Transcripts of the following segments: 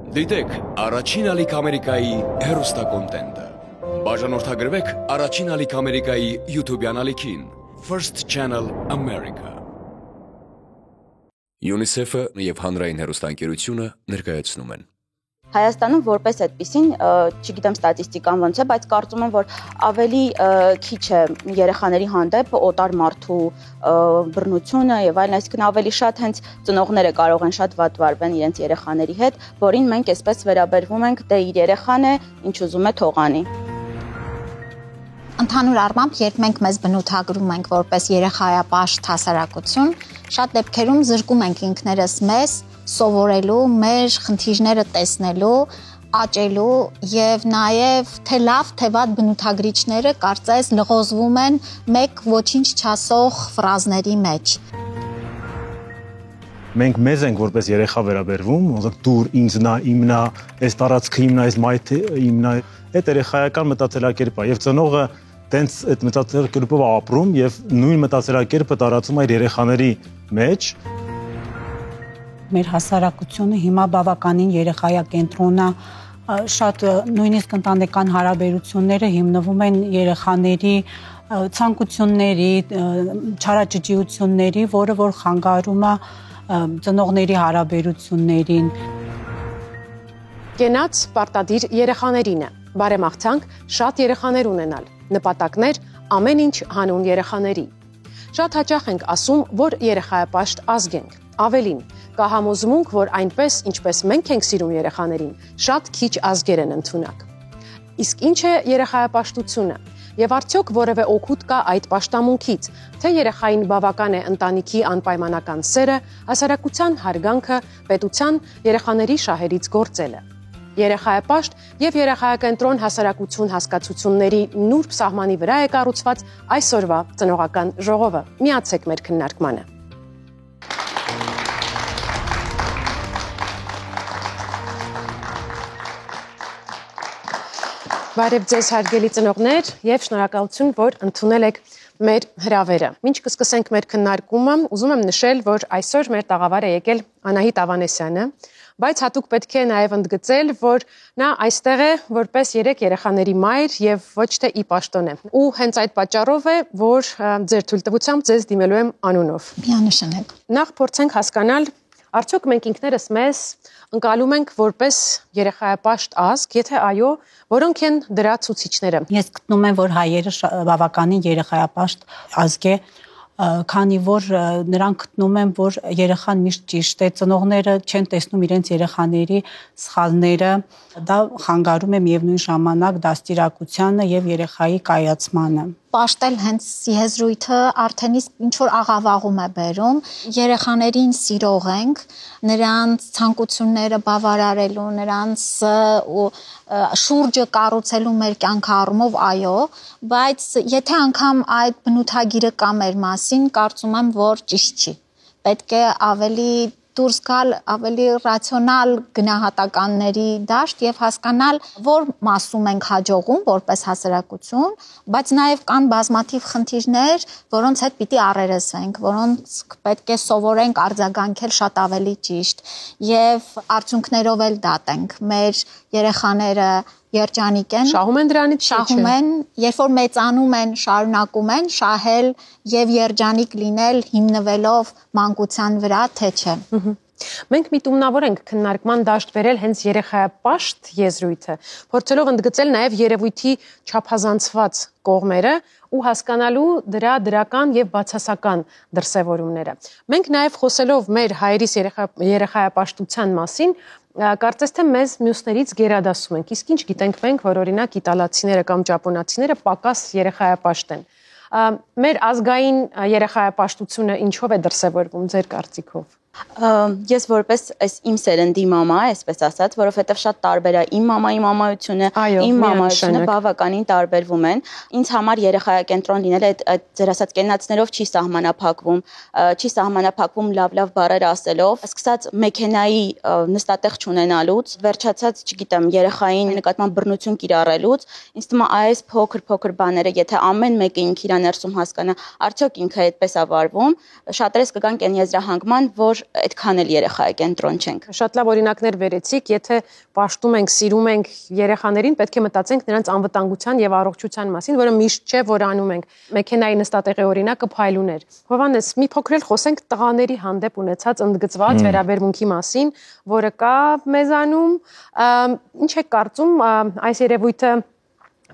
Դիտեք առաջին ալիք Ամերիկայի հեռուստակոնտենտը։ Բաժանորդագրվեք առաջին ալիք Ամերիկայի YouTube-յան ալիքին First Channel America։ UNICEF-ը եւ հանրային հեռուստաընկերությունը ներկայացնում են։ Հայաստանում որպես այդպեսին, չգիտեմ ստատիստիկան ոնց է, բայց կարծում եմ, որ ավելի քիչ է երեխաների հանդեպ օտար մարդու բռնությունը եւ այլն, այսինքն ավելի շատ հենց ծնողները կարող են շատ վատ վարվեն իրենց երեխաների հետ, որին մենք այսպես վերաբերվում ենք, դե իր երեխան է, ինչ ուզում է թող անի։ Ընդհանուր առմամբ, երբ մենք մեզ բնութագրում ենք որպես երեխայապաշտ հասարակություն, շատ դեպքերում զրկում ենք ինքներս մեզ սովորելու, մեր խնդիրները տեսնելու, աճելու եւ նաեւ թե լավ, թե վատ բնութագրիչները կարծես լղոզվում են մեկ ոչինչ չասող ֆրազների մեջ։ Մենք մեզ ենք որպես երեխա վերաբերվում, ոնց դուր ինձնա, իմնա, այս տարածքը իմնա, այս մայթը իմնա, այդ երեխայական մտածելակերպը եւ ծնողը տենց այդ մտածելակերպով ապրում եւ նույն մտածելակերպը տարածում այդ երեխաների մեջ։ Մեր հասարակությունը հիմա բավականին երեխայակենտրոն է, շատ նույնիսկ ընտանեկան հարաբերությունները հիմնվում են երեխաների ցանկությունների, չարաճճիությունների, որը որ խանգարում է ծնողների հարաբերություններին։ Կենաց պարտադիր երեխաներին է, բարեմաղթանք շատ երեխաներ ունենալ, նպատակներ ամեն ինչ հանուն երեխաների։ Շատ հաճախ ենք ասում, որ երեխայապաշտ ազգ ենք, ավելին, կա համոզմունք, որ այնպես, ինչպես մենք ենք սիրում երեխաներին, շատ քիչ ազգեր են ընդունակ։ Իսկ ինչ է երեխայապաշտությունը, եւ արդյոք որևէ օգուտ կա այդ պաշտամունքից, թե երեխային բավական է ընտանիքի անպայմանական սերը, հասարակության հարգանքը, պետության երեխաների շահերից գործելը։ Երեխայապաշտ եւ երեխայակենտրոն հասարակություն հասկացությունների նուրբ սահմանի վրա է կառուցված այսօրվա ծնողական ժողովը։ Միացեք մեր քննարկմանը։ Բարև ձեզ հարգելի ծնողներ եւ շնորհակալություն, որ ընդունել եք մեր հրավերը։ Մինչ կսկսենք մեր քննարկումը, ուզում եմ նշել, որ այսօր մեր տաղավար է եկել Անահիտ Ավանեսյանը, բայց հատուկ պետք է նաև ընդգծել, որ նա այստեղ է որպես 3 երեխաների մայր եւ ոչ թե ի պաշտոն է։ Ու հենց այդ պատճառով է, որ ձեր թույլտվությամբ ձեզ դիմելու եմ անունով։ Միանշանակ։ Նախ փորձենք հասկանալ, արդյոք մենք ինքներս մեզ ընկալում ենք որպես երեխայապաշտ ազգ, եթե այո, որոնք են դրա ցուցիչները։ Ես գտնում եմ, որ հայերը բավականին երեխայապաշտ ազգ է, քանի որ նրանք գտնում են, որ երեխան միշտ ճիշտ է, ծնողները չեն տեսնում իրենց երեխաների սխալները, դա խանգարում է միևնույն ժամանակ դաստիարակությանը եւ երեխայի կայացմանը։ Պաշտել հենց եզրույթը արդեն իսկ ինչ որ աղավաղում է բերում, երեխաներին սիրող ենք, նրանց ցանկությունները բավարարելու, նրանց շուրջը կառուցելու մեր կյանքի առումով այո, բայց եթե անգամ այդ բնութագիրը կա մեր մասին, կարծում եմ, որ ճիշտ չի։ Պետք է ավելի դուրս գալ ավելի ռացիոնալ գնահատականների դաշտ եւ հասկանալ, որ մասում ենք հաջողում որպես հասարակություն, բայց նաեւ կան բազմաթիվ խնդիրներ, որոնց հետ պիտի առերեսվենք, որոնց պետք է սովորենք արձագանքել շատ ավելի ճիշտ եւ արդյունքներով էլ դատենք։ Մեր երեխաները երջանիկ են, շահում են դրանից, շահում են, երբ որ մեծանում են, շարունակում են շահել եւ երջանիկ լինել հիմնվելով մանկության վրա, թե չէ։ Մենք միտումնավոր ենք քննարկման դաշտ բերել հենց երեխայապաշտ եզրույթը, փորձելով ընդգծել նաև երևույթի չափազանցված կողմերը ու հասկանալու դրա դրական եւ բացասական դրսևորումները։ Մենք նաև խոսելով մեր հայերիս երեխայապաշտության մասին, կարծես թե մեզ մյուսներից գերադասում ենք, իսկ ինչ գիտենք մենք, որ օրինակ իտալացիները կամ ճապոնացիները պակաս երեխայապաշտ են։ Մեր ազգային երեխայապաշտությունը ինչով է դրսևորվում ձեր կարծիքով։ Ես որպես այս իմ սերնդի մամա, այսպես ասած, որովհետև շատ տարբեր է իմ մամայի մամայությունը, իմ մամայությունը բավականին տարբերվում են։ Ինձ համար երեխայակենտրոն լինելը այդ ձեր ասած կենացներով չի սահմանափակվում լավ բառեր ասելով, սկսած մեքենայի նստատեղ չունենալուց, վերջացած, չգիտեմ, երեխային նկատմամբ բռնություն կիրառելուց, ինձ թվում է այս փոքր բաները, եթե ամեն մեկը ինքը իր ներսում հասկանա, արդյոք ինքը այդպես է վարվում, շատերս կգանք այն եզրահանգման, որ այդքան էլ երեխայակենտրոն չենք։ Շատ լավ օրինակներ վերեցիք, եթե պաշտում ենք, սիրում ենք երեխաներին, պետք է մտածենք նրանց անվտանգության եւ առողջության մասին, որը միշտ չէ, որ անում ենք։ Մեքենայի նստատեղի օրինակը փայլուներ։ Հովհաննես, մի փոքր էլ խոսենք տղաների հանդեպ ունեցած ընդգծված վերաբերմունքի մասին, որը կա մեզանում։ Ինչ եք կարծում, այս երևույթը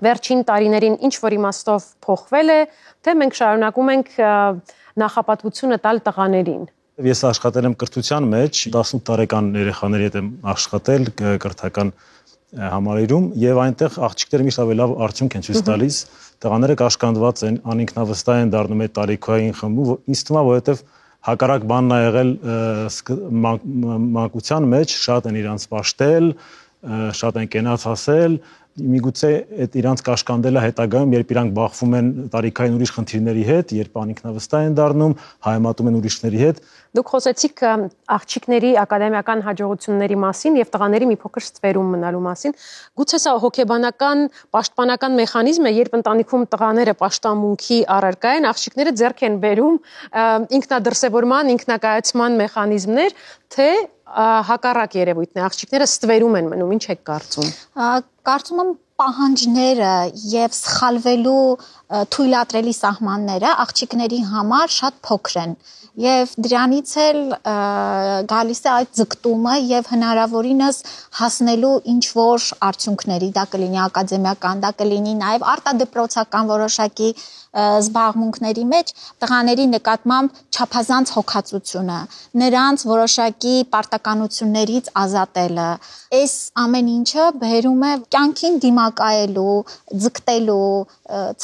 վերջին տարիներին ինչ որ իմաստով փոխվել է, թե մենք շարունակում ենք նախապատվությունը տալ տղաներին։ Ես աշխատել եմ կրթության մեջ, 18 տարեկան երեխաների հետ եմ աշխատել կրթական համալիրում եւ այնտեղ աղջիկները միշտ ավելի լավ արդյունք են ցույց տալիս, տղաները կաշկանդված են, անինքնավստահ են դառնում այդ տարիքային խմբում, ինձ թվում է, որովհետեւ հակառակ բանն ա եղել մանկության մեջ, շատ են իրանց պաշտել, շատ են կենաց ասել, միգուցե այդ իրանց կաշկանդելը հետագայում, երբ իրանք բախվում են տարիքային ուրիշ խնդիրների հետ, երբ անինքնավստահ են դառնում, հայեմատում են ուրիշների հետ։ Դուք խոսեցիք աղջիկների ակադեմիական հաջողությունների մասին եւ տղաների մի փոքր ստվերում մնալու մասին։ Գուցե սա հոգեբանական, պաշտպանական մեխանիզմ է, երբ ընտանիքում տղաները պաշտամունքի առարկա են, աղջիկները ձեռք են բերում ինքնադրսևորման, ինքնակայացման մեխանիզմներ, թե հակառակ երևույթն է, աղջիկները ստվերում են մնում, ինչ եք կարծում։ Կարծում եմ պահանջները եւ սխալվելու թույլատրելի սահմանները աղջիկների համար շատ փոքր են եւ դրանից էլ գալիս է այդ ձգտումը եւ հնարավորինս հասնելու ինչ որ արդյունքների, դա կլինի ակադեմիական, դա կլինի նաեւ արտադպրոցական որոշակի զբաղմունքների մեջ տղաների նկատմամբ չափազանց հոգացությունը, նրանց որոշակի պարտականություններից ազատելը, այս ամեն ինչը բերում է կյանքին դիմակայելու, ձգտելու,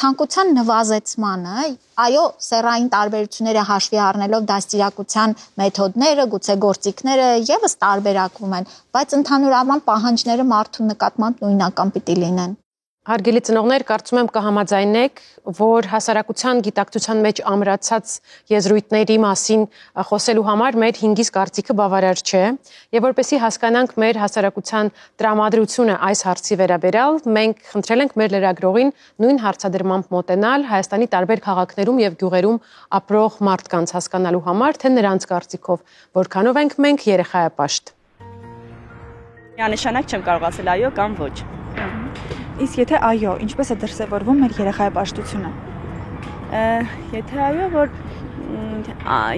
ցանկության նվազեցմանը, այո, սեռային տարբերությունները հաշվի առնելով դաստիարակության մեթոդները, գուցե գործիքները եւս տարբերակվում են, բայց ընդհանուր առմամբ պահանջները մարդու նկատմամբ նույնական պիտի լինեն։ Հարգելի ծնողներ, կարծում եմ կհամաձայնեք, որ հասարակության գիտակցության մեջ ամրացած եզրույթների մասին խոսելու համար մեր 5-ից կարծիքը բավարար չէ, եւ որպեսզի հասկանանք մեր հասարակության տրամադրությունը այս հարցի վերաբերյալ, մենք խնդրել ենք մեր լրագրողին նույն հարցադրմամբ մոտենալ Հայաստանի տարբեր քաղաքներում եւ գյուղերում ապրող մարդկանց հասկանալու համար, թե նրանց կարծիքով որքանով ենք մենք երեխայապաշտ։ Միանշանակ չեմ կարող ասել այո կամ ոչ։ Իսկ եթե այո, ինչպես է դրսևորվում մեր երեխայապաշտությունը։ Եթե այո, որ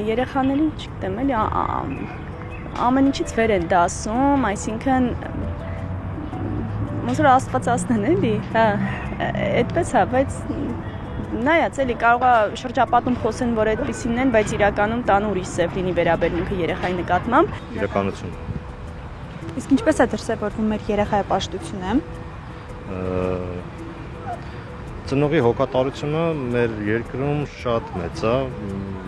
երեխաներին, չգիտեմ, էլի ամեն ինչից վեր են դասում, այսինքն ոնց որ Աստված ասնեն, էլի, հա, այդպես է, բայց նայած էլի կարող է շրջապատում խոսեն, որ այդպեսին են, բայց իրականում տան ուրիշ սև լինի վերաբերմունքը երեխայի նկատմամբ։ Իրականություն։ Իսկ ինչպես է դրսևորվում մեր երեխայապաշտությունը։ Ծնողի հոգատարությունը մեր երկրում շատ մեծ է,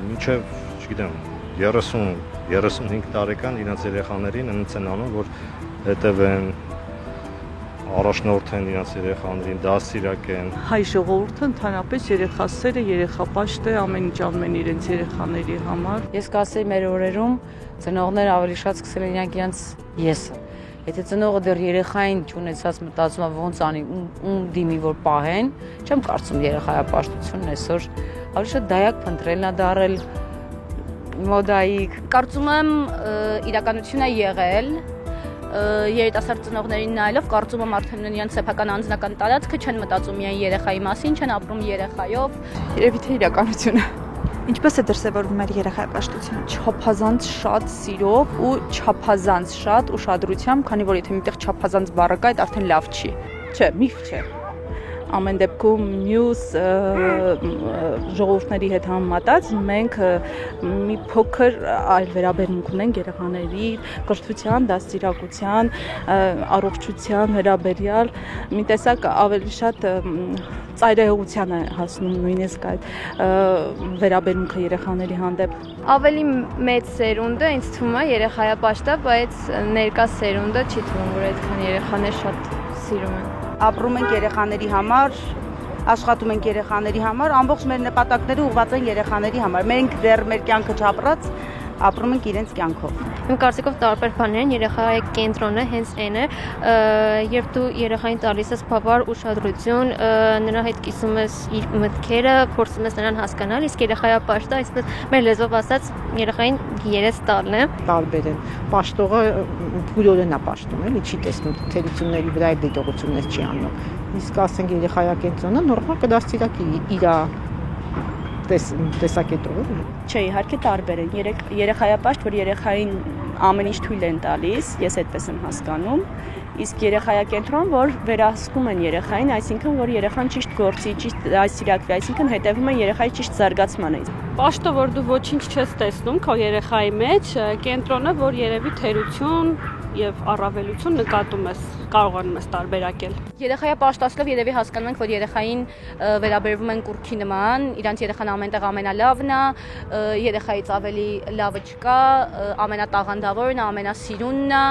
մինչև, չգիտեմ, 30-35 տարեկան իրենց երեխաներին այնց են անում, որ հետևեն, առաջնորդեն իրենց երեխաներին, դաստիարակեն։ Հայ ժողովուրդը ընդհանրապես երեխասերը, երեխապաշտ է, ամեն ինչ անում են իրենց երեխաների համար։ Ես կասեի մեր օրերում ծնողները ավելի շատ սկսել են իրենց եսը։ Եթե ծնողը դեռ երեխային չունեցած մտածում է ոնց անի, ում դիմի որ պահեն, չեմ կարծում երեխայապաշտությունն այսօր ավելի շատ դայակ փնտրելն է դարել մոդայիկ։ Կարծում եմ իրականություն է եղել երիտասարդ ծնողներին նայելով, կարծում եմ արդեն իրենց սեփական անձնական տարածքը չեն մտածում միայն երեխայի մասին, չեն ապրում երեխայով։ Երևի թե իրականությունը։ Ինչպես է դրսևորվում մեր երեխայապաշտությունը։ Չափազանց շատ սիրով ու չափազանց շատ ուշադրությամբ, քանի որ եթե միտեղ չափազանց բառը կա, այդ արդեն լավ չի։ Չէ, միֆ չէ։ Ամեն դեպքում մյուս ժողովուրդների հետ համեմատած մենք մի փոքր այլ վերաբերմունք ունենք երեխաների կրթության, դաստիարակության, առողջության վերաբերյալ, մի տեսակ ավելի շատ ծայրահեղության է հասնում նույնիսկ այդ վերաբերմունքը երեխաների հանդեպ։ Ավելի մեծ սերունդը ինձ թվում է երեխայապաշտ է, բայց ներկա սերունդը չի թվում, որ այդքան երեխաներ շատ սիրում են։ Ապրում ենք երեխաների համար, աշխատում ենք երեխաների համար, ամբողջ մեր նպատակները ուղղված են երեխաների համար։ Մենք դեռ մեր կյանքը չապրած, ապրում ենք իրենց կյանքով։ Իմ կարծիքով տարբեր բաներ են, երեխայի կենտրոնը հենց այն է, երբ դու երեխային տալիս ես բավարար ուշադրություն, նրա հետ կիսում ես իր մտքերը, փորձում ես նրան հասկանալ, իսկ երեխայապաշտը, այսպես մեր լեզվով ասած, երեխային երես տալն է։ Տարբեր են։ Պաշտողը փուլորեն է պաշտում, էլի չի տեսնում թերությունների վրա այդ դիտողություններ չի անում։ Իսկ ասենք երեխայակենտրոնը նորմալ կդաստիարակի իր տեսակետով։ Չէ, իհարկե տարբեր են։ Երեխայապաշտ, որ երեխային ամեն ինչ թույլ են տալիս, ես այդպես եմ հասկանում, իսկ երեխայակենտրոն, որ վերահսկում են երեխային, այսինքն որ երեխան ճիշտ գործի, ճիշտ դաստիարակվի, այսինքն հետևում են երեխայի ճիշտ զարգացմանը։ Պաշտը, որ դու ոչինչ չես տեսնում քո երեխայի մեջ, կենտրոնը, որ երևի թերություն եւ առավելություն նկատում ես, կարողանում ես տարբերակել։ Երեխայապաշտասլով երևի հասկանում ենք, որ երեխային վերաբերվում են կուռքի նման, իրանց երեխան ամենտեղ ամենալավն է, երեխայից ավելի լավը չկա, ամենատաղանդավորն է, ամենասիրունն է,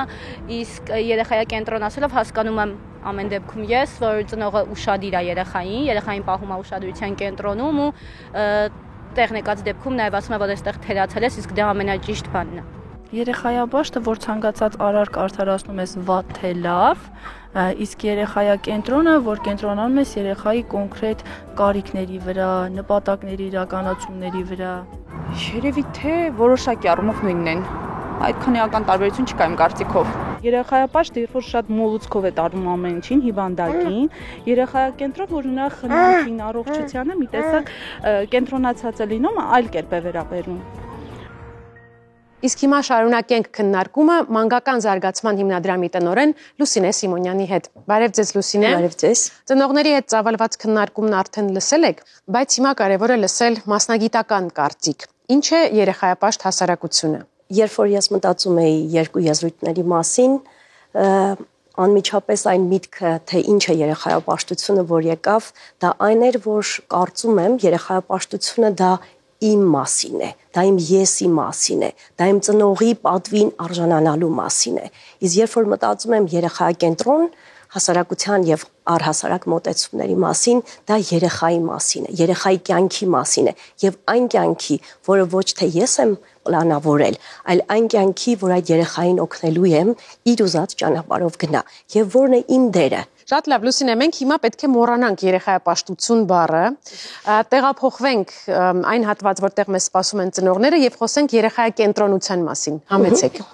իսկ երեխայակենտրոն ասելով հասկանում եմ ամեն դեպքում ես, որ ծնողը ուշադիր է երեխային պահում է ուշադրության կենտրոնում ու տեղ նկած դեպքում նաև ասում է, որ այստեղ թերացել ես, իսկ դա ամենաճիշտ բանն է։ Երեխայապաշտը, որ ցանկացած արարք արդարացնում ես վատ թե լավ, իսկ երեխայակենտրոնը, որ կենտրոնանում ես երեխայի կոնկրետ կարիքների վրա, նպատակների իրականացումների վրա։ Երևի թե որոշակի առումով նույնն են։ Այդքան էական տարբերություն չկա իմ կարծիքով։ Երեխայապաշտը, երբ որ շատ մոլուցքով է տարվում ամեն ինչին, հիվանդակին, երեխայակենտրոն, որ նա խնամքին, առողջությանը մի տեսակ կենտրոնացած է լինում, այլ կերպ է վերաբերում։ Իսկ հիմա շարունակենք քննարկումը մանկական զարգացման հիմնադրամի տնօրեն Լուսինե Սիմոնյանի հետ։ Բարև ձեզ Լուսինե։ Բարև ձեզ։ Ծնողների հետ ծավալված քննարկումն արդեն լսել եք, բայց հիմա կարևոր է լսել մասնագիտական կարծիք։ Ինչ է երեխայապաշտ հասարակությունը։ Երբ որ ես մտածում էի երկու եզրույթների մասին, անմիջապես այն միտքը, թե ինչ է երեխայապաշտությունը, որ եկավ, դա այն էր, որ կարծում եմ երեխայապաշտությունը դա իմ մասին է, դա իմ եսի մասին է, դա իմ ծնողի պատվին արժանանալու մասին է։ Իսկ երբ որ մտածում եմ երեխայակենտրոն, հասարակության եւ առհասարակ մոտեցումների մասին, դա երեխայի մասին է, երեխայի կյանքի մասին է եւ այն կյանքի, որը ոչ թե ես եմ պլանավորել, այլ այն կյանքի, որ այդ երեխային օգնելու եմ իր ուզած ճանապարհով գնա եւ որն է իմ դերը։ Շատ լավ, Լուսինե, մենք հիմա պետք է մոռանանք երեխայապաշտություն բառը, տեղափոխվենք այն հատված, որտեղ մեզ սպասում են ծնողները եւ խոսենք երեխայակենտրոնության մասին։ Համեցեք։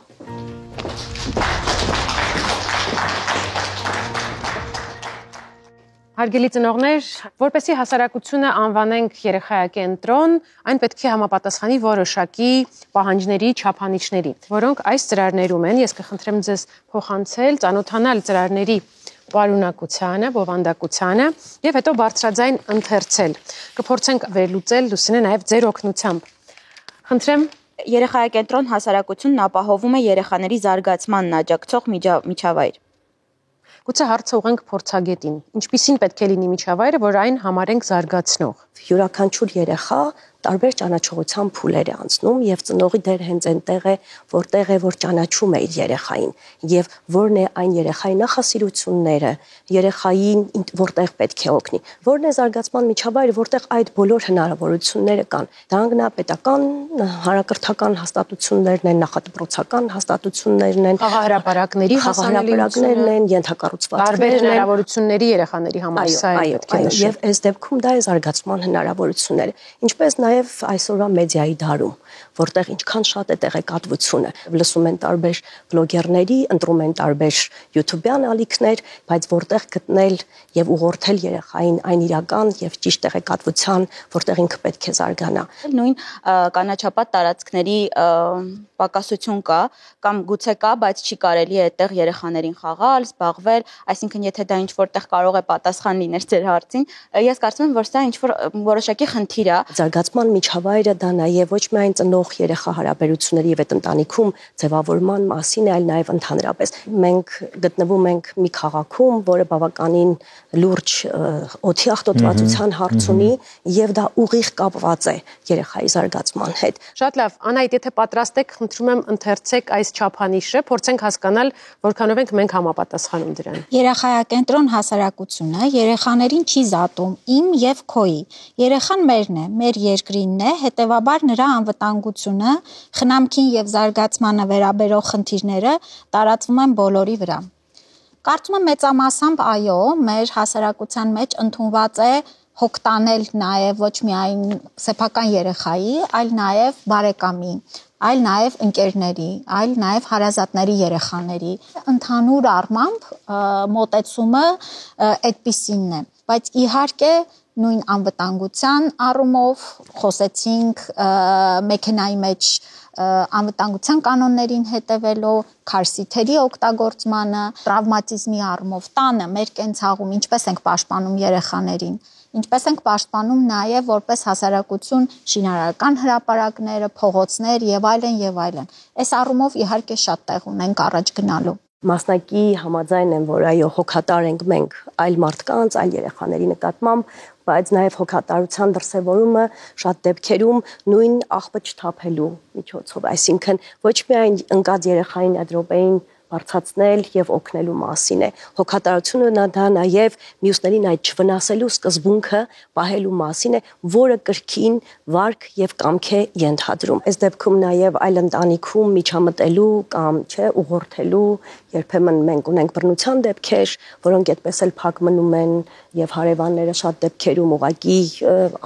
Հարգելի ծնողներ, որպեսզի հասարակությունը անվանենք երեխայակենտրոն, այն պետք է համապատասխանի որոշակի պահանջների, չափանիշների, որոնք այս ծրարներում են։ Ես կխնդրեմ ձեզ փոխանցել, ծանոթանալ ծրարների պարունակությանը, բովանդակությանը եւ հետո բարձրաձայն ընթերցել։ Կփորձենք վերլուծել Լուսինե նաեւ ձեր օգնությամբ։ Խնդրեմ, Երեխայակենտրոն հասարակությունն ապահովում է երեխաների զարգացմանն աջակցող միջավայր։ Գուցե հարցը ուղենք փորձագետին։ Ինչպիսին պետք է լինի միջավայրը, որ այն համարենք զարգացնող։ Յուրաքանչյուր երեխա տարբեր ճանաչողության փուլեր է անցնում եւ ծնողի դեր հենց այնտեղ է, որ ճանաչում է իր երեխային եւ որն է այն երեխայի նախասիրությունները, երեխային որտեղ պետք է օգնի, որն է զարգացման միջավայրը, որտեղ այդ բոլոր հնարավորությունները կան։ Դա պետական, հանրակրթական հաստատություններն են, նախադպրոցական հաստատություններն են, խաղահարապարակներն են, ենթակառուցվածքներ, տարբեր հնարավորությունների երեխաների համար սա է պետք է նշել։ Եվ այս դեպքում դա է զարգացման հնարավորությունները, ինչպես նաև այսօրվա մեդիայի դարում, որտեղ ինչքան շատ է տեղեկատվությունը, լսում են տարբեր բլոգերների, ընտրում են տարբեր YouTube-յան ալիքներ, բայց որտեղ գտնել եւ ուղղորդել երեխային այն իրական եւ ճիշտ տեղեկատվության, որտեղ ինքը պետք է զարգանա։ Նույն կանաչապատ տարածքների պակասություն կա, կամ գուցե կա, բայց չի կարելի է այդտեղ երեխաներին խաղալ, զբաղվել, այսինքն եթե դա ինչ որտեղ կարող է պատասխան լինել ձեր հարցին, ես կարծում եմ, որ սա ինչ որ որոշակի խնդիր է։ Զարգացման միջավայրը դա նաև ոչ միայն ծնող երեխա հարաբերությունների եւ այդ ընտանիքում ձևավորման մասին է, այլ նաև ընդհանրապես։ Մենք գտնվում ենք մի քաղաքում, որը բավականին լուրջ օդի աղտոտվածության հարց ունի եւ դա ուղիղ կապված է երեխայի զարգացման հետ։ Շատ լավ, Անահիտ, եթե պատրաստ եք, խնդրում եմ ընթերցեք այս չափանիշը, փորձենք հասկանալ, որքանով ենք մենք համապատասխանում դրան։ Երեխայակենտրոն հասարակությունը երեխաներին չի զատում իմ եւ քոյի։ Երեխան մերն է, մեր touchscreen-ն է, հետևաբար նրա անվտանգությունը, խնամքին եւ զարգացմանը վերաբերող խնդիրները տարածվում են բոլորի վրա։ Կարծում եմ մեծամասամբ այո, մեր հասարակության մեջ ընդունված է հոգ տանել նաև ոչ միայն սեփական երեխայի, այլ նաև բարեկամի, այլ նաև ընկերների, այլ նաև հարազատների երեխաների։ Ընդհանուր առմամբ մոտեցումը այդպիսինն է, բայց իհարկե նույն անվտանգության առումով խոսեցինք մեքենայի մեջ անվտանգության կանոններին հետևելով, քարսիթերի օգտագործմանը, տրավմատիզմի առումով տանը մեր կենցաղում ինչպես ենք պաշտպանում երեխաներին, ինչպես ենք պաշտպանում նաև որպես հասարակություն շինարարական հրապարակները, փողոցներ եւ այլն եւ այլն։ Այս առումով իհարկե շատ տեղ ունենք առաջ գնալու։ Մասնակի համաձայն են, որ այո, հոգատար ենք մենք այլ մարդկանց, այլ երեխաների նկատմամբ, բայց նաև հոգատարության դրսևորումը շատ դեպքերում նույն աղբը չթափելու միջոցով, այսինքն ոչ միայն ընկած երեխային այդ րոպեին բարձրացնել եւ օգնելու մասին է։ Հոգատարությունը դա նաև մյուսներին այդ չվնասելու սկզբունքը պահելու մասին է, որը կրկին վարք եւ կամք է ենթադրում։ Այս դեպքում նաև այլ ընտանիքում միջամտելու կամ չէ ուղղորդելու երբեմն մենք ունենք բռնության դեպքեր, որոնք այդպես էլ փակ մնում են եւ հարևանները շատ դեպքերում ուղղակի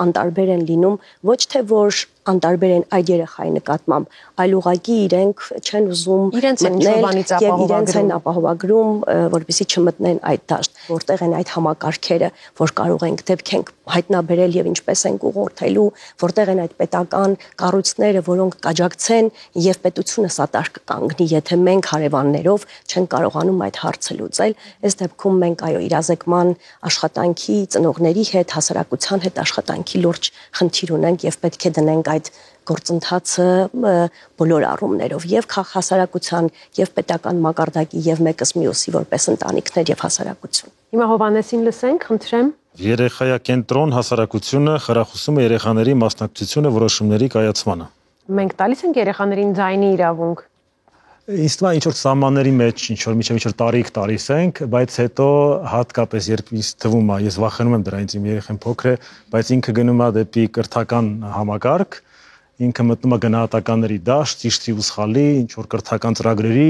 անտարբեր են լինում, ոչ թե որ անտարբեր են այդ երեխայի նկատմամբ, այլ ուղղակի իրենք չեն ուզում մտնել եւ իրենց են ապահովագրում, որպեսզի չմտնեն այդ դաշտ, որտեղ են այդ համակարգերը, որ կարող ենք դեպքենք հայտնաբերել եւ ինչպես ենք ուղղորդելու, որտեղ են այդ պետական կառույցները, որոնք կաջակցեն եւ պետությունը սատար կկանգնի, եթե մենք հարևաններով չեն կարողանում այդ հարցը լուծել։ Այս դեպքում մենք այո իրազեկման աշխատանքի ծնողների հետ, հասարակության հետ աշխատանքի լուրջ խնդիր ունենք եւ պետք է դնենք այդ գործընթացը բոլոր առումներով եւ հասարակության եւ պետական մակարդակի եւ մեկս մյուսի որպես ընտանիքներ եւ հասարակություն։ Հիմա Հովհաննեսին լսենք, խնդրեմ։ Երեխայակենտրոն հասարակությունը խրախուսում է երեխաների մասնակցությունը որոշումների կայացմանը։ Մենք տալիս ենք երեխաներին ձայնի իրավունք։ Ինձ թվում է ինչ որ սահմանների մեջ ինչ որ միջև տարիք տալիս ենք, բայց հետո հատկապես երբ ինձ թվում է, ես վախենում եմ դրանից, իմ երեխան փոքր է, բայց ինքը գնում է դեպի կրթական համակարգ, ինքը մտնում է գնահատականների դաշտ, ճիշտի ու սխալի, ինչ որ կրթական ծրագրերի,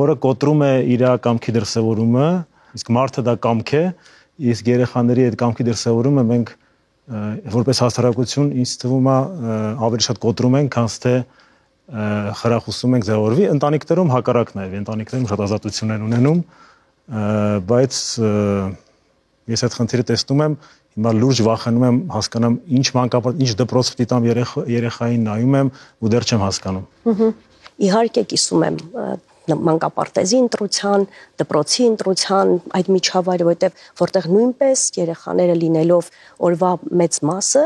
որը կոտրում է իր կամքի դրսևորումը, իսկ մարդը դա կամք է, իսկ երեխաների այդ կամքի դրսևորումը մենք որպես հասարակություն ինձ թվում է ավելի շատ կոտրում ենք, քան թե խրախուսում ենք ձևավորվի, ընտանիքներում հակառակն է, ընտանիքներում շատ ազատություն են ունենում, բայց ես այդ խնդիրը տեսնում եմ, հիմա լուրջ վախենում եմ հասկանամ ինչ մանկապարտ, ինչ դպրոց պիտի տամ երեխային նայում եմ ու դեռ չեմ հասկանում։ Իհարկե կիսում եմ մանկապարտեզի ընտրության, դպրոցի ընտրության այդ միջավայրը, որտեղ նույնպես երեխաները լինելով օրվա մեծ մասը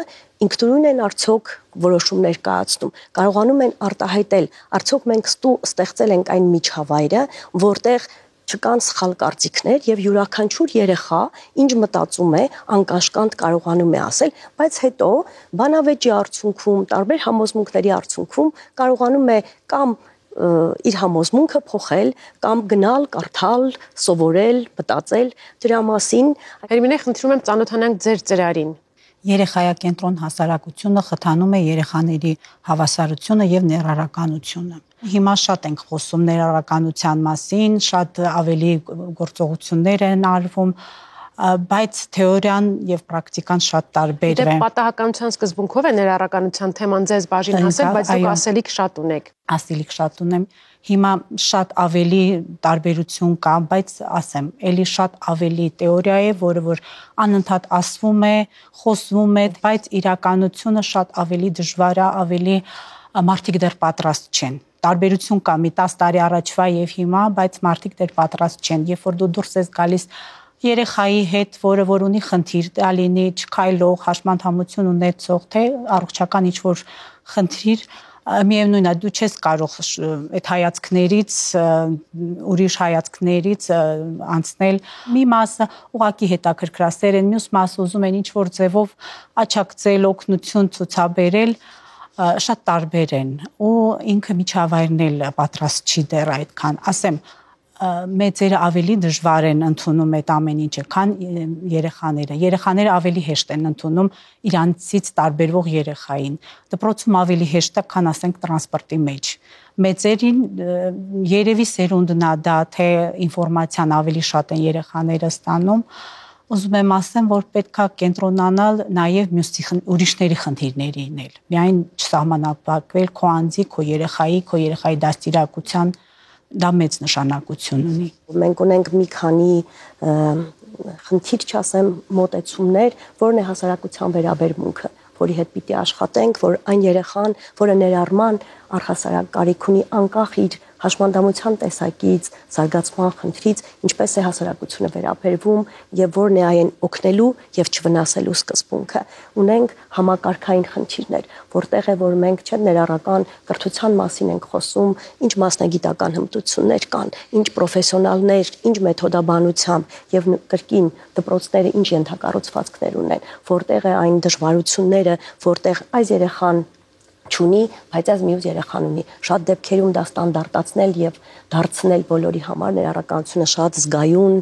ինքնուրույն են արդյոք որոշումներ կայացնում, կարողանում են արտահայտել, արդյոք մենք ստեղծել ենք այն միջավայրը, որտեղ չկան սխալ կարծիքներ եւ յուրաքանչյուր երեխա ինչ մտածում է, անկաշկանդ կարողանում է ասել, բայց հետո բանավեճի արդյունքում, տարբեր համոզմունքների արդյունքում կարողանում է կամ իր համոզմունքը փոխել կամ գնալ, կարդալ, սովորել, մտածել դրա մասին։ Հերմինե, խնդրում եմ ծանոթանանք ձեր ծրարին։ Երեխայակենտրոն հասարակությունը խթանում է երեխաների հավասարությունը եւ ներառականությունը։ Հիմա շատ ենք խոսում ներառականության մասին, շատ ավելի գործողություններ են արվում, բայց թեորիան եւ պրակտիկան շատ տարբեր են։ Դե պատահականության սկզբունքով է ներառականության թեման ձեզ բաժին հասել, բայց դուք ասելիք շատ ունեք։ Ասելիք շատ ունեմ։ Հիմա շատ ավելի տարբերություն կա, բայց ասեմ, ելի շատ ավելի թեորիա է, որը որ անընդհատ ասվում է, խոսվում է, բայց իրականությունը շատ ավելի դժվար է, ավելի մարդիկ դեռ պատրաստ չեն։ Տարբերություն կա մի 10 տարի առաջվա եւ հիմա, բայց մարդիկ դեռ պատրաստ չեն։ Երբ որ դու դուրս ես գալիս երեխայի հետ, որը որ ունի խնդիր, դա լինի չքայլող, հաշմանդամություն ունեցող, թե առողջական ինչ-որ խնդիր, միևնույնն է, դու չես կարող այդ հայացքներից, ուրիշ հայացքներից անցնել։ Մի մասը ուղղակի հետաքրքրասեր են, մյուս մասը ուզում են ինչ-որ ձևով աչակցել, օգնություն ցուցաբերել, շատ տարբեր են ու ինքը միջավայրն էլ պատրաստ չի դեռ այդքան, ասեմ, մեծերը ավելի դժվար են ընդունում այդ ամեն ինչը, քան երեխաները։ Երեխաները ավելի հեշտ են ընդունում իրանցից տարբերվող երեխային։ Դպրոցում ավելի հեշտ է, քան ասենք տրանսպորտի մեջ։ Մեծերին երևի սերունդն է դա, թե ինֆորմացիան ավելի շատ են երեխաները ստանում։ Ուզում եմ ասեմ, որ պետք է կենտրոնանալ նաև ուրիշների խնդիրներին էլ։ Միայն չսահմանափակվել քո անձի, քո երեխայի դաստիարակության դա մեծ նշանակություն ունի։ Մենք ունենք մի քանի խնդիր, չասեմ, մոտեցումներ, որն է հասարակության վերաբերմունքը, որի հետ պիտի աշխատենք, որ այն երեխան, որը ներառման առհասարակ կարիք ունի, անկախ իր հաշմանդամության տեսակից, զարգացման խնդրից, ինչպես է հասարակությունը վերաբերվում եւ որն է այն օգնելու եւ չվնասելու սկզբունքը։ Ունենք համակարգային խնդիրներ, որտեղ է որ մենք չէ ներառական կրթության մասին ենք խոսում, ինչ մասնագիտական հմտություններ կան, ինչ պրոֆեսիոնալներ, ինչ մեթոդաբանությամբ եւ կրկին դպրոցները ինչ ենթակառուցվածքներ ունեն, որտեղ է այն դժվարությունները, որտեղ այս երեխան չունի, բայց այս մյուս երեխան ունի։ Շատ դեպքերում դա ստանդարտացնել եւ դարձնել բոլորի համար ներառականությունը շատ զգայուն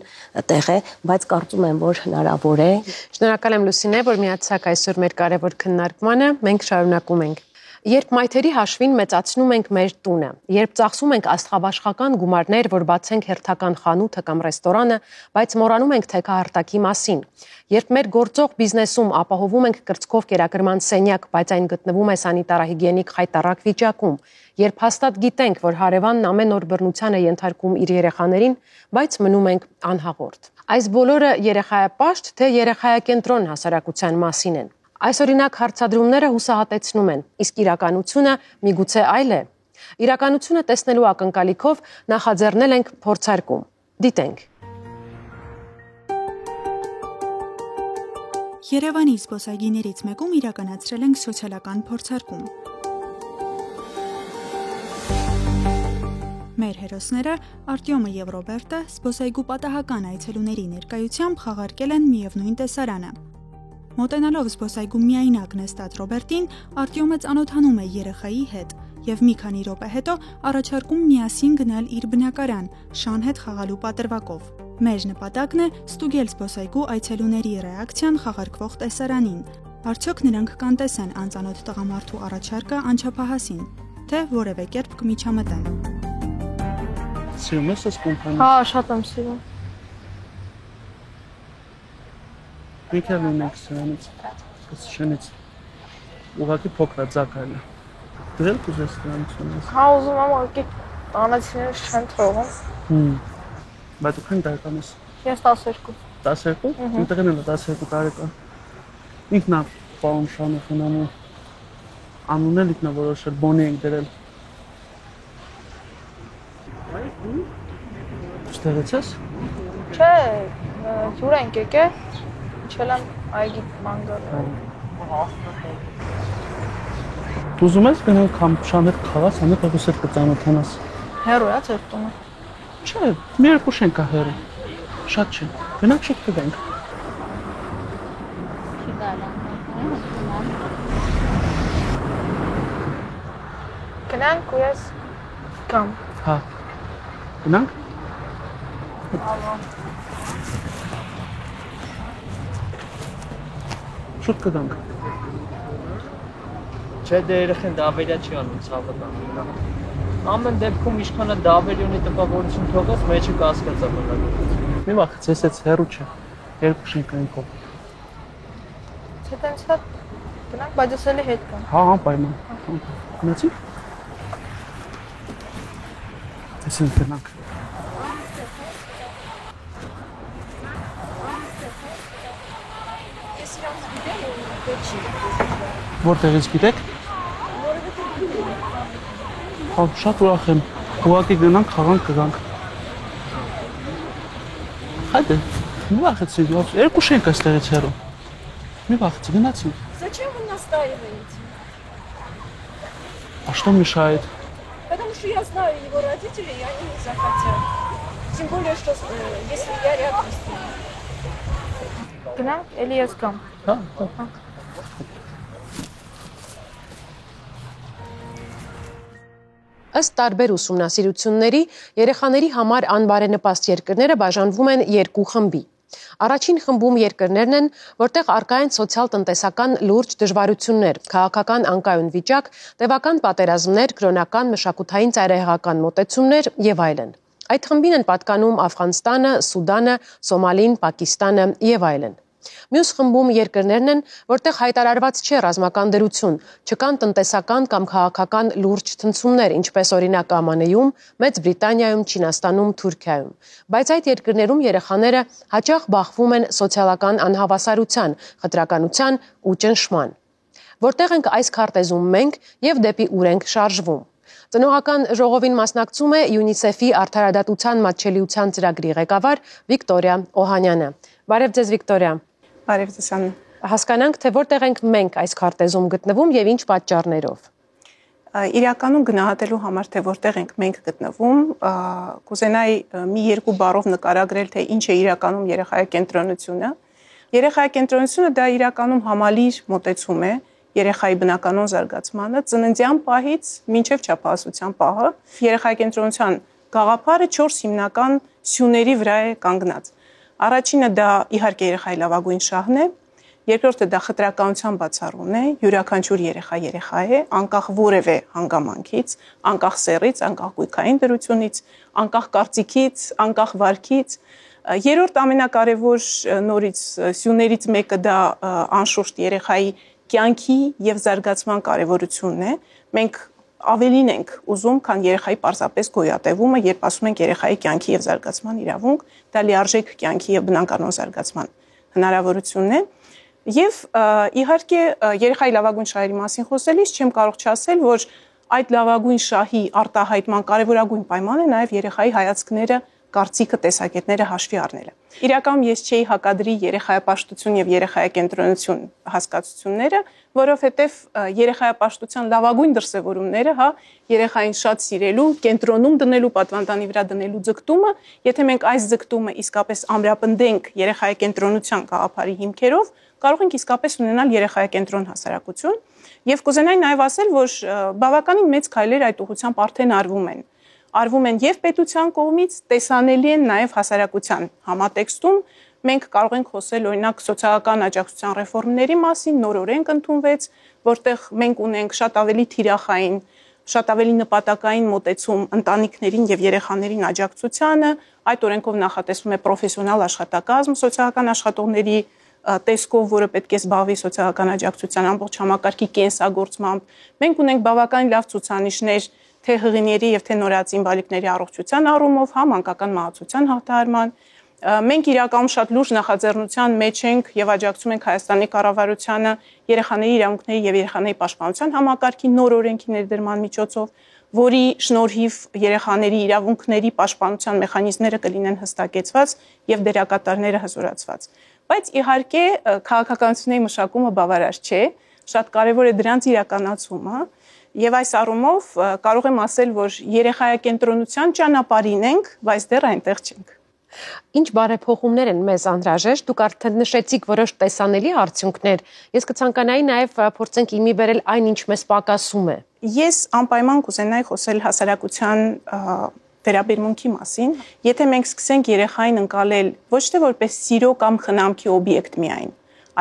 տեղ է, բայց կարծում եմ, որ հնարավոր է։ Շնորհակալ եմ Լուսինե, որ միացաք այսօր մեր կարևոր քննարկմանը։ Մենք շարունակում ենք։ Երբ մայթերի հաշվին մեծացնում ենք մեր տունը, երբ ծախսում ենք աստղաբաշխական գումարներ, որ բացենք հերթական խանութը կամ ռեստորանը, բայց մոռանում ենք թեքահարտակի մասին, երբ մեր գործող բիզնեսում ապահովում ենք կրծքով կերակրման սենյակ, բայց այն գտնվում է սանիտարահիգիենիկ խայտառակ վիճակում, երբ հաստատ գիտենք, որ հարևանն ամեն օր բռնության է ենթարկում իր երեխաներին, բայց մնում ենք անհաղորդ։ Այս բոլորը երեխայապաշտ թե երեխայակենտրոն հասարակության մասին են։ Այս օրինակ հարցադրումները հուսահատեցնում են, իսկ իրականությունը միգուցե այլ է։ Իրականությունը տեսնելու ակնկալիքով նախաձեռնել ենք փորձարկում։ Դիտենք։ Երևանի զբոսայգիներից մեկում իրականացրել ենք սոցիալական փորձարկում։ Մեր հերոսները Արտյոմը եւ Ռոբերտը զբոսայգու պատահական այցելուների ներկայությամբ խաղարկել են միևնույն տեսարանը։ Մոտենալով զբոսայգու միայնակ նստած Ռոբերտին, Արտյոմը ծանոթանում է երեխայի հետ եւ մի քանի րոպե հետո առաջարկում միասին գնալ իր բնակարան, Շան հետ խաղալու պատրվակով։ Մեր նպատակն է ստուգել զբոսայգու այցելուների ռեակցիան խաղարկվող տեսարանին։ Արդյոք նրանք կանտեսեն անծանոթ տղամարդու առաջարկը անչափահասին, թե որևէ կերպ կմիջամտեն։ Սիրում ես այս կոմպանիան։ Հա, շատ եմ սիրում։ Եկել ունենք սրանից, շնից, ուղղակի փոքր ձակայլը։ Դրել կուզես սրանից ունես։ Հա, ուզում եմ ուղղակի տանացիներս չեն թողում։ Բայց դու քանի տարեկան ես։ Ես 12։ 12։ Իմ տղեն էլ 12 տարեկան։ Ինքն է պարոն Շանը խնամու։ Անունն էլ ինքն է որոշել, Բոնի ենք դրել։ Ստեղից ես։ Չէ, հյուր ենք եկել։ Չել եմ այգի մանգալ։ Դու ուզում ես գնանք համ Շան հետ խաղաս, համ հետ ոսեր կծանոթանաս։ Հեռու է ձեր տունը։ Չէ, մի երկու շենք է հեռու։ Շատ չէ։ Գնանք շուտ կգանք։ Գնանք ու ես կամ։ Հա։ Գնանք։ Շուտ կգանք։ Չէ, դե երեխեն դավերյա չի անում ցավական։ Ամեն դեպքում ինչքան է դավերյունի տպավորություն թողած, մեջը կասկածա մնալ։ Մի վախից, ես էս հեռու չէ։ Երկու շենք են կողմ։ Չէ, տենց հատ գնանք, բայց ես էլի հետ կամ։ Հա, անպայման։ Գնացինք։ Տեսնենք գնանք։ Որտեղից գիտեք։ Հա, շատ ուրախ եմ։ Ուղղակի գնանք, խաղանք, կգանք։ Հայդե, մի վախեցի, երկու շենք այստեղից հեռու։ Մի вахте, гнаться. Зачем вы настаиваете? А что мешает? Потому что я знаю его родителей, и они не захотят. Тем более, что если я рядом с ним. Գնանք, էլի ես կամ։ Հա, հա։ Ըստ տարբեր ուսումնասիրությունների, երեխաների համար անբարենպաստ երկրները բաժանվում են երկու խմբի։ Առաջին խմբում երկրներն են, որտեղ առկա են սոցիալ-տնտեսական լուրջ դժվարություններ, քաղաքական անկայուն վիճակ, տևական պատերազմներ, կրոնական, մշակութային ծայրահեղական մոտեցումներ եւ այլն։ Այդ խմբին են պատկանում Աֆղանստանը, Սուդանը, Սոմալին, Պակիստանը եւ այլն։ Մյուս խմբում երկրներն են, որտեղ հայտարարված չէ ռազմական դրություն, չկան տնտեսական կամ քաղաքական լուրջ ցնցումներ, ինչպես օրինակ ԱՄՆ-ում, Մեծ Բրիտանիայում, Չինաստանում, Թուրքիայում։ Բայց այդ երկրներում երեխաները հաճախ բախվում են սոցիալական անհավասարության, խտրականության ու ճնշման։ Որտեղ ենք այս քարտեզում մենք եւ դեպի ուր ենք շարժվում։ Ծնողական ժողովին մասնակցում է ՅՈՒՆԻՍԵՖ-ի արդարադատության մատչելիության ծրագրի ղեկավար Վիկտորիա Օհանյանը։ Բարև ձեզ, Վիկտորիա։ Բարև ձեզ, Աննա։ Հասկանանք, թե որտեղ ենք մենք այս քարտեզում գտնվում եւ ինչ պատճառներով։ Իրականում գնահատելու համար, թե որտեղ ենք մենք գտնվում, կուզենայի մի երկու բառով նկարագրել, թե ինչ է իրականում երեխայակենտրոնությունը։ Երեխայակենտրոնությունը դա իրականում համալիր մոտեցում է երեխայի բնականոն զարգացմանը, ծննդյան պահից մինչև չափահասության պահը։ Երեխայակենտրոնության գաղափարը 4 հիմնական սյուների վրա է կանգնած։ Առաջինը դա իհարկե երեխայի լավագույն շահն է, երկրորդը դա խտրականության բացառումն է, յուրաքանչյուր երեխա է, անկախ որևէ հանգամանքից, անկախ սեռից, անկախ գույքային դրությունից, անկախ կարծիքից, անկախ վարքից։ Երրորդ ամենակարևոր նորից սյուներից մեկը դա անշուշտ երեխայի կյանքի եւ զարգացման կարևորությունն է։ Մենք ավելին ենք ուզում, քան երեխայի պարզապես գոյատևումը, երբ ասում ենք երեխայի կյանքի եւ զարգացման իրավունք, դա լիարժեք կյանքի եւ բնականոն զարգացման հնարավորությունն է։ Եվ իհարկե երեխայի լավագույն շահերի մասին խոսելիս չեմ կարող չասել, որ այդ լավագույն շահի արտահայտման կարևորագույն պայմանը նաեւ երեխայի հայացքները, կարծիքը, տեսակետները հաշվի առնելը։ Իրականում ես չէի հակադրի երեխայապաշտություն եւ երեխայակենտրոնություն հասկացությունները, որովհետեւ երեխայապաշտության լավագույն դրսևորումները, երեխային շատ սիրելու, կենտրոնում դնելու, պատվանդանի վրա դնելու ձգտումը, եթե մենք այս ձգտումը իսկապես ամրապնդենք երեխայակենտրոնության գաղափարի հիմքերով, կարող ենք իսկապես ունենալ երեխայակենտրոն հասարակություն, եւ կուզենայի նաեւ ասել, որ բավականին մեծ քայլեր այդ ուղղությամբ արդեն արվում են եւ պետության կողմից, տեսանելի են նաեւ հասարակության համատեքստում։ Մենք կարող ենք խոսել օրինակ սոցիալական աջակցության ռեֆորմների մասին, նոր օրենք ընդունվեց, որտեղ մենք ունենք շատ ավելի թիրախային, շատ ավելի նպատակային մոտեցում ընտանիքներին եւ երեխաներին աջակցությանը, այդ օրենքով նախատեսվում է պրոֆեսիոնալ աշխատակազմ սոցիալական աշխատողների տեսքով, որը պետք է զբաղվի սոցիալական աջակցության ամբողջ համակարգի կենսագործմամբ։ Մենք ունենք բավական լավ ցուցանիշներ թե հղիների եւ թե նորածին բալիկների առողջության առումով, մանկական մահացության հաղթահարման։ Մենք իրականում շատ լուրջ նախաձեռնության մեջ ենք եւ աջակցում ենք Հայաստանի կառավարությանը երեխաների իրավունքների եւ երեխաների պաշտպանության համակարգի նոր օրենքի ներդրման միջոցով, որի շնորհիվ երեխաների իրավունքների պաշտպանության մեխանիզմները կլինեն հստակեցված եւ դերակատարները հզորացված։ Բայց իհարկե քաղաքականությունների մշակումը բավարար չէ, շատ կարեւոր է դրանց իրականացումը։ Եվ այս առումով կարող եմ ասել, որ երեխայակենտրոնության ճանապարհին ենք, բայց դեռ այնտեղ չենք։ Ինչ բարեփոխումներ են մեզ անհրաժեշտ, դուք արդեն նշեցիք որոշ տեսանելի արդյունքներ, ես կցանկանայի նաև փորձենք իմի բերել այն, ինչ մեզ պակասում է։ Ես անպայման կուզենայի խոսել հասարակության վերաբերմունքի մասին։ Եթե մենք սկսենք երեխային ընկալել ոչ թե որպես սիրո կամ խնամքի օբյեկտ միայն,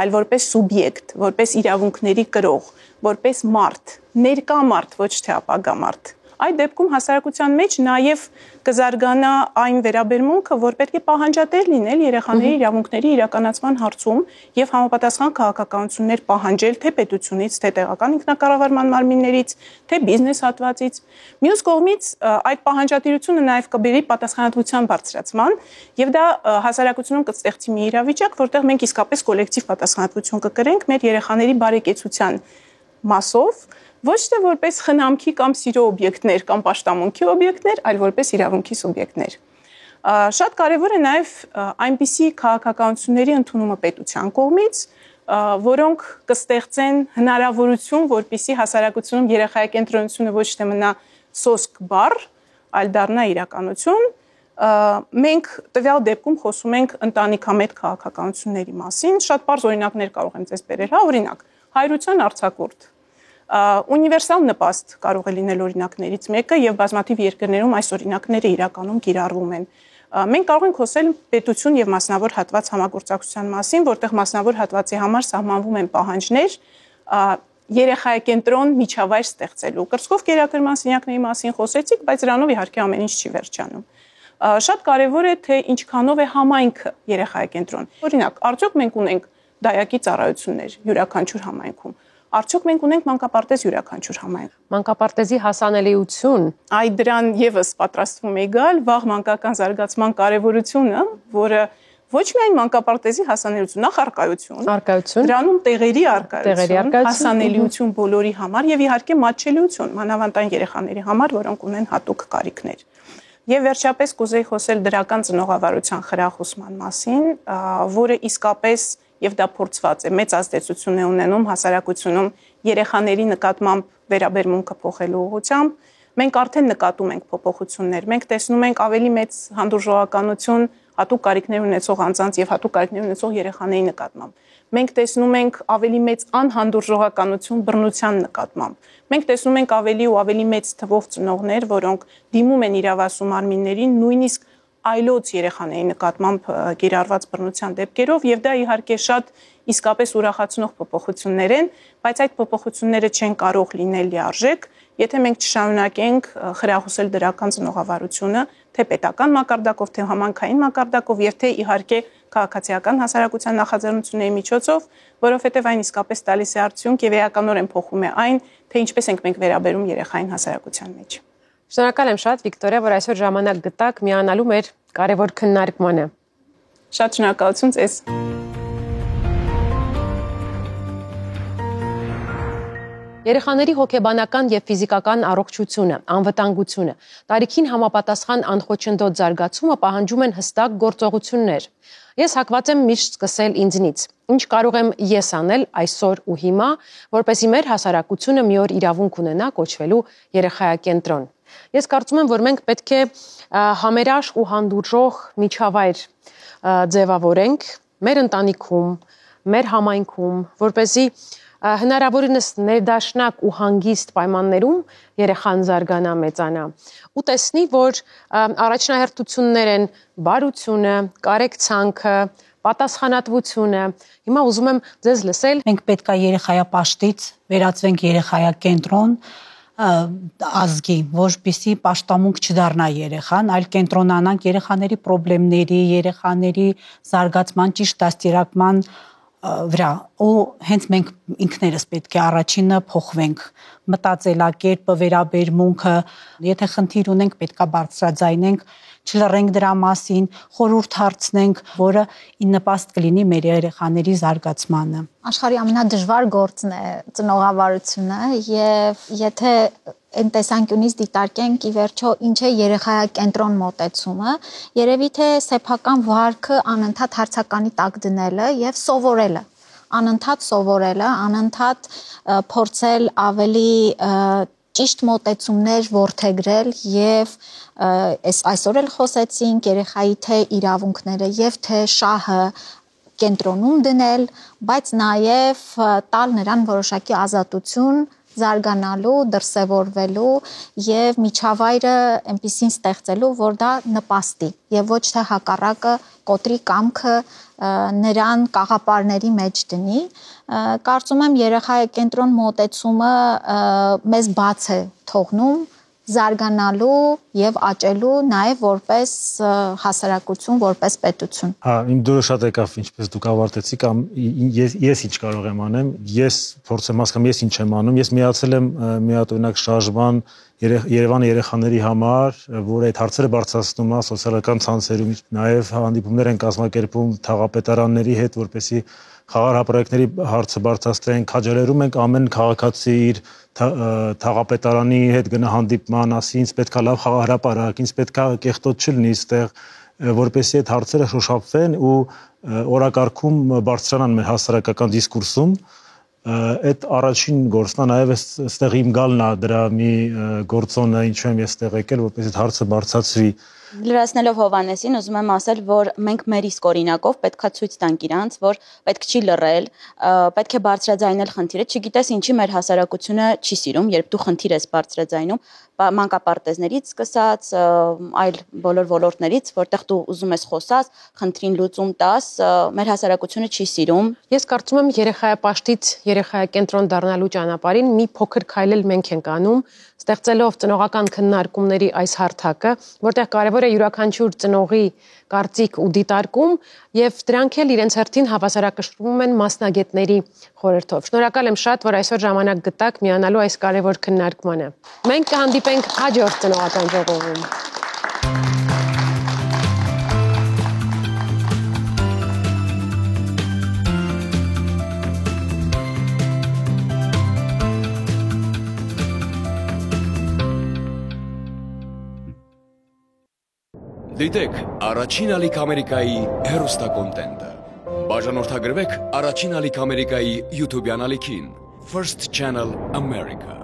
այլ որպես սուբյեկտ, որպես իրավունքների կրող, որպես մարդ, ներկա մարդ, ոչ թե ապագա մարդ։ Այդ դեպքում հասարակության մեջ նաև կզարգանա այն վերաբերմունքը, որ պետք է պահանջատեր լինել երեխաների իրավունքների իրականացման հարցում եւ համապատասխան քաղաքականություններ պահանջել թե պետությունից, թե տեղական ինքնակառավարման մարմիններից, թե բիզնես հատվածից։ Մյուս կողմից այդ պահանջատիրությունը նաև կբերի պատասխանատվության բարձրացման եւ դա հասարակությունում կստեղծի մի իրավիճակ, որտեղ մենք իսկապես կոլեկտիվ պատասխանատվություն կկրենք մեր երեխաների բարեկեցության մասով, ոչ թե որպես խնամքի կամ սիրո օբյեկտներ կամ պաշտամունքի օբյեկտներ, այլ որպես իրավունքի սուբյեկտներ։ Շատ կարևոր է նաև այնպիսի քաղաքականությունների ընդունումը պետության կողմից, որոնք կստեղծեն հնարավորություն, որպեսզի հասարակությունում երեխայակենտրոնությունը ոչ թե մնա սոսկ բառ, այլ դառնա իրականություն։ Մենք տվյալ դեպքում խոսում ենք ընտանիքամետ քաղաքականությունների մասին, շատ պարզ օրինակներ կարող եմ ձեզ բերել, օրինակ հայրության արձակուրդ։ Ունիվերսալ նպաստ կարող է լինել օրինակներից մեկը եւ բազմաթիվ երկրներում այս օրինակները իրականում կիրառվում են։ Մենք կարող ենք խոսել պետություն եւ մասնավոր հատված համագործակցության մասին, որտեղ մասնավոր հատվածի համար սահմանվում են պահանջներ երեխայակենտրոն միջավայր ստեղծելու։ Կրծքով կերակրման սենյակների մասին խոսեցիք, բայց դրանով իհարկե ամեն ինչ չի վերջանում։ Շատ կարևոր է թե ինչքանով է համայնքը երեխայակենտրոն։ Օրինակ, արդյոք մենք ունենք դայակի ծառայություններ յուրաքանչյուր համայնքում։ Արդյոք մենք ունենք մանկապարտեզ յուրաքանչյուր համայնքում։ Մանկապարտեզի հասանելիություն։ Այ դրան եւս պատրաստվում է գալ վաղ մանկական զարգացման կարևորությունը, որը ոչ միայն մանկապարտեզի հասանելիություն, նախ առկայություն, դրանում տեղերի առկայություն, հասանելիություն բոլորի համար եւ իհարկե մատչելիություն, մանավանդ այն երեխաների համար, որոնք ունեն հատուկ կարիքներ։ Եվ վերջապես կուզեի խոսել դրական ծնողավարության խրախուսման մասին, որը իսկապես եւ դա փորձված է, մեծ ազդեցություն է ունենում հասարակությունում երեխաների նկատմամբ վերաբերմունքը փոխելու ուղղությամբ։ Մենք արդեն նկատում ենք փոփոխություններ, մենք տեսնում ենք ավելի մեծ հանդուրժողականություն հատուկ կարիքներ ունեցող անձանց եւ հատուկ կարիքներ ունեցող երեխաների նկատմամբ։ Մենք տեսնում ենք ավելի մեծ անհանդուրժողականություն բռնության նկատմամբ։ Մենք տեսնում ենք ավելի ու ավելի մեծ թվով ծնողներ, որոնք դիմում են իրավասու մարմիններին նույնիսկ այլոց երեխաների նկատմամբ կիրառված բռնության դեպքերով եւ դա իհարկե շատ իսկապես ուրախացնող փոփոխություններ են, բայց այդ փոփոխությունները չեն կարող լինել լիարժեք, եթե մենք չշարունակենք խրախուսել դրական ծնողավարությունը, թե պետական մակարդակով, թե համայնքային մակարդակով եւ թե իհարկե քաղաքացիական հասարակության նախաձեռնությունների միջոցով, որովհետեւ այն իսկապես տալիս է արդյունք եւ էականորեն փոխում է այն, թե ինչպես ենք մենք վերաբերում երեխային հասարակության մեջ։ Շնորհակալ եմ շատ Վիկտորիա, որ այսօր ժամանակ գտաք միանալու մեր կարևոր քննարկմանը։ Շատ շնորհակալություն ձեզ։ Երեխաների հոգեբանական եւ ֆիզիկական առողջությունը, անվտանգությունը, տարիքին համապատասխան անխոչնդոտ զարգացումը պահանջում են հստակ գործողություններ։ Ես հակված եմ միշտ սկսել ինձնից։ Ինչ կարող եմ ես անել այսօր ու հիմա, որպեսզի մեր հասարակությունը մի օր իրավունք ունենա կոչվելու երեխայակենտրոն։ Ես կարծում եմ, որ մենք պետք է համերաշխ ու հանդուրժող միջավայր ձևավորենք մեր ընտանիքում, մեր համայնքում, որպեսզի հնարավորինս ներդաշնակ ու հանգիստ պայմաններում երեխան զարգանա, մեծանա ու տեսնի, որ առաջնահերթություններ են բարությունը, կարեկցանքը, պատասխանատվությունը։ Հիմա ուզում եմ ձեզ լսել։ Մենք պետք է երեխայապաշտից վերածվենք երեխայակենտրոն ազգի, որպեսզի պաշտամունք չդառնա երեխան, այլ կենտրոնանանք երեխաների խնդիրների, երեխաների զարգացման ճիշտ դաստիարակման վրա, ու հենց մենք ինքներս պետք է առաջինը փոխվենք, մտածելակերպը, վերաբերմունքը, եթե խնդիր ունենք, պետք է բարձրաձայնենք, չլռենք դրա մասին, խորհուրդ հարցնենք, որը ի նպաստ կլինի մեր երեխաների զարգացմանը։ Աշխարհի ամենադժվար գործն է ծնողավարությունը եւ եթե այն տեսանկյունից դիտարկենք ի վերջո ինչ է երեխայակենտրոն մոտեցումը, երևի թե սեփական վարքը անընդհատ հարցականի տակ դնելը եւ սովորելը, անընդհատ փորձել ավելի ճիշտ մոտեցումներ որդեգրել եւ այսօր էլ խոսեցինք երեխայի թե իրավունքները եւ թե շահը կենտրոնում դնել, բայց նաեւ տալ նրան որոշակի ազատություն զարգանալու, դրսևորվելու եւ միջավայրը այնպեսին ստեղծելու, որ դա նպաստի եւ ոչ թե հակառակը կոտրի կամքը նրան կաղապարների մեջ դնի։ Կարծում եմ երեխայակենտրոն մոտեցումը մեզ բաց է թողնում զարգանալու եւ աճելու նաեւ որպես հասարակություն, որպես պետություն։ Հա, իմ դուրը շատ եկավ, ինչպես դուք ավարտեցիք, ես ինչ կարող եմ անեմ, ես փորձեմ հասկանալ, ես ինչ եմ անում, ես միացել եմ մի հատ օրինակ շարժման Երևանի երեխաների համար, որ այդ հարցերը բարձրացնում է սոցիալական ցանցերում, նաեւ հանդիպումներ են կազմակերպում թաղապետարանների հետ, որպեսզի խաղաղ հապարակների հարցը բարձրացնեն, քաջալերում ենք ամեն քաղաքացի իր թաղապետարանի հետ գնա հանդիպման, ասի ինձ պետքա լավ խաղաղ հրապարակ, ինձ պետքա կեղտոտ չլինի այստեղ, որպեսզի այդ հարցերը շոշափվեն ու օրակարգում բարձրանան մեր հասարակական դիսկուրսում։ Այդ առաջին գործն է, նաև այստեղ իմ գալն է դրա մի գործոնը, ինչու եմ ես այստեղ եկել, որպեսզի այդ հարցը բարձրացվի։ Լրացնելով Հովանեսին, ուզում եմ ասել, որ մենք մեր իսկ օրինակով պետքա ցույց տանք իրանց, որ պետք չի լռել, պետք է բարձրաձայնել խնդիրը, չգիտես ինչի մեր հասարակությունը չի սիրում, երբ դու խնդիր ես բարձրաձայնում, մանկապարտեզներից սկսած, այլ բոլոր ոլորտներից, որտեղ դու ուզում ես խոսած, խնդրին լուծում տաս, մեր հասարակությունը չի սիրում։ Ես կարծում եմ երեխայապաշտից երեխայակենտրոն դառնալու ճանապարհին մի փոքր քայլ էլ մենք ենք անում, ստեղծելով ծնողական քննարկումների այս հարթակը, որտեղ կարևոր է յուրաքանչյուր ծնողի կարծիք ու դիտարկում, եւ դրանք էլ իրենց հերթին հավասարակշռվում են մասնագետների խորհրդով։ Շնորհակալ եմ շատ, որ այսօր ժամանակ գտաք միանալու այս կարևոր քննարկմանը։ Մենք կհանդիպենք հաջորդ ծնողական ժողովում։ Դիտեք Առաջին ալիք Ամերիկայի հեռուստակոնտենտը։ Բաժանորդագրվեք Առաջին ալիք Ամերիկայի YouTube-յան ալիքին First Channel America։